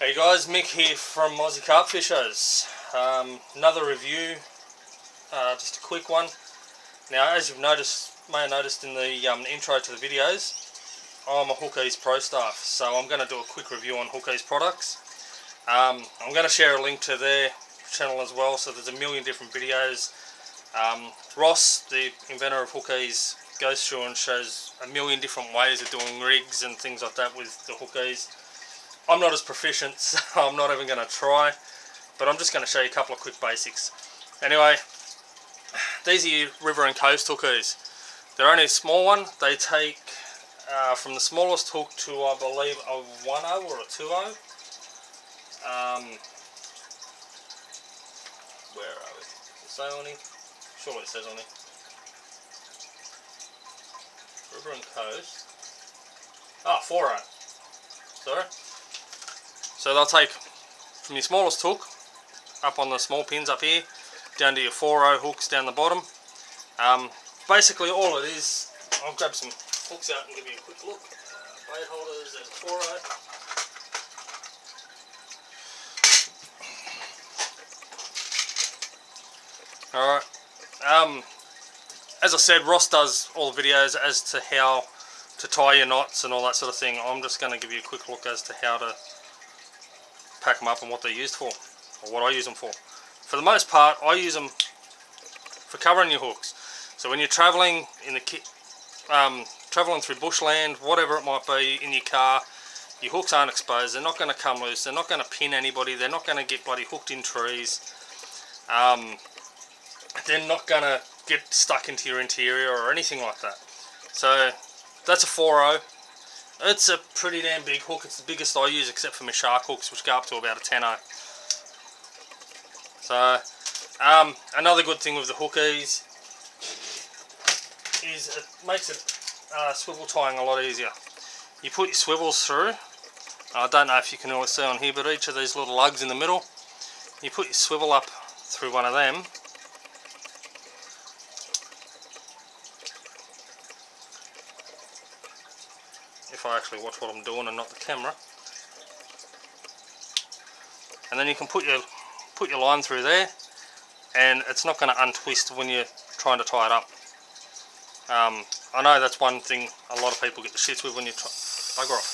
Hey guys, Mick here from Aussie Carp Fishos. Another review, just a quick one. Now, as you've may have noticed in the intro to the videos, I'm a Hook-Eze Pro staff, so I'm going to do a quick review on Hook-Eze products. I'm going to share a link to their channel as well, so there's a million different videos. Ross, the inventor of Hook-Eze, goes through and shows a million different ways of doing rigs and things like that with the Hook-Eze. I'm not as proficient, so I'm not even going to try, but I'm just going to show you a couple of quick basics. Anyway, these are your river and coast Hook-Eze. They're only a small one. They take from the smallest hook to, I believe, a 1/0 or a 2/0. Where are we? Does it say on here? Surely it says on here. River and coast. Ah, 4/0. Sorry. So they'll take from your smallest hook up on the small pins up here down to your 4/0 hooks down the bottom. Basically all it is, I'll grab some hooks out and give you a quick look. Bait holders, there's 4/0. Alright, as I said, Ross does all the videos as to how to tie your knots and all that sort of thing. I'm just going to give you a quick look as to how to pack them up and what they're used for, or what I use them for. For the most part, I use them for covering your hooks. So when you're travelling in the travelling through bushland, whatever it might be, in your car, your hooks aren't exposed. They're not going to come loose. They're not going to pin anybody. They're not going to get bloody hooked in trees. They're not going to get stuck into your interior or anything like that. So that's a 4/0. It's a pretty damn big hook. It's the biggest I use except for my shark hooks, which go up to about a 10/0. So another good thing with the Hook-Eze is it makes it swivel tying a lot easier. You put your swivels through. I don't know if you can really see on here, but each of these little lugs in the middle, you put your swivel up through one of them. If I actually watch what I'm doing and not the camera, and then you can put your line through there, and it's not going to untwist when you're trying to tie it up. I know that's one thing a lot of people get the shits with when you bugger off.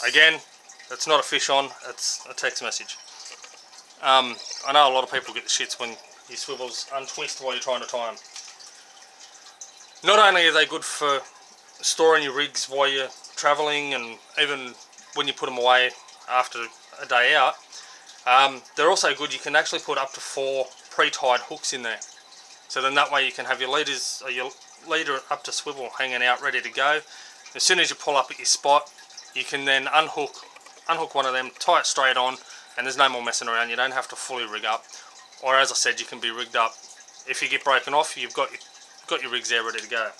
Again, it's not a fish on, it's a text message. I know a lot of people get the shits when your swivels untwist while you're trying to tie them. Not only are they good for storing your rigs while you're travelling, and even when you put them away after a day out, they're also good. You can actually put up to 4 pre-tied hooks in there, so then that way you can have your leaders, or your leader up to swivel hanging out ready to go. As soon as you pull up at your spot, you can then unhook one of them, tie it straight on, and there's no more messing around. You don't have to fully rig up, or as I said, you can be rigged up. If you get broken off, you've got your rigs there ready to go.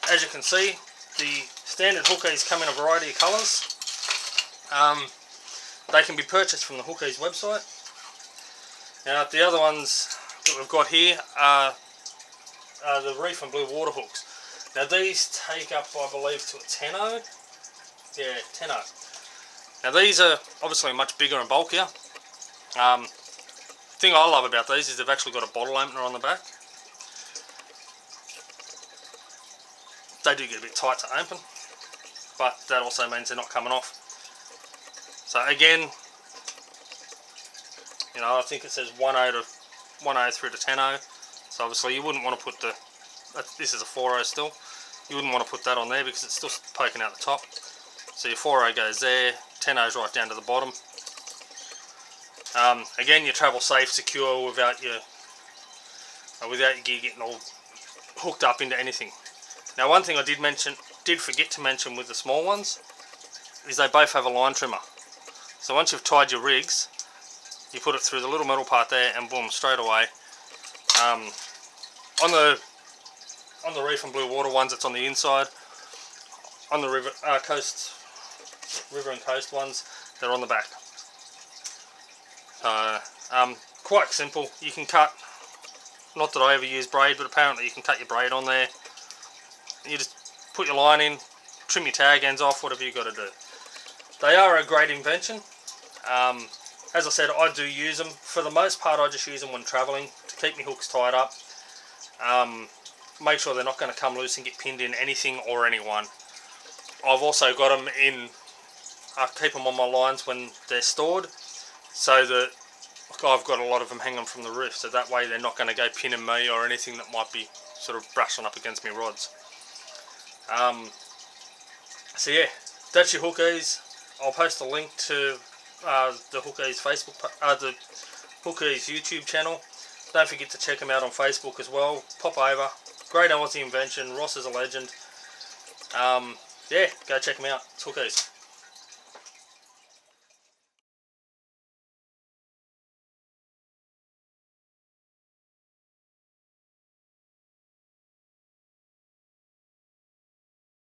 As you can see, the standard Hook-Eze come in a variety of colours. They can be purchased from the Hook-Eze website. Now, the other ones that we've got here are the reef and blue water hooks. Now, these take up, I believe, to a 10/0. Yeah, 10/0. Now, these are obviously much bigger and bulkier. The thing I love about these is they've actually got a bottle opener on the back. They do get a bit tight to open, but that also means they're not coming off. So again, you know, I think it says 1/0 through to 10/0. So obviously you wouldn't want to put this is a 4/0 still. You wouldn't want to put that on there because it's still poking out the top. So your 4/0 goes there, 10/0's right down to the bottom. Again, you travel safe, secure without your gear getting all hooked up into anything. Now, one thing I did forget to mention with the small ones is they both have a line trimmer. So once you've tied your rigs, you put it through the little metal part there, and boom, straight away. On the reef and blue water ones, it's on the inside. On the river and coast ones, they're on the back. Quite simple. You can cut. Not that I ever use braid, but apparently you can cut your braid on there. You just put your line in, trim your tag ends off, whatever you got to do. they are a great invention. As I said, I do use them. For the most part, I just use them when travelling to keep my hooks tied up. Make sure they're not going to come loose and get pinned in anything or anyone. I've also got them in, I keep them on my lines when they're stored, so that I've got a lot of them hanging from the roof, so that way they're not going to go pinning me or anything that might be sort of brushing up against my rods. So yeah, that's your Hook-Eze. I'll post a link to the Hook-Eze the Hook-Eze YouTube channel. Don't forget to check them out on Facebook as well. Pop over. Great Aussie invention. Ross is a legend. Yeah, go check them out. It's Hook-Eze.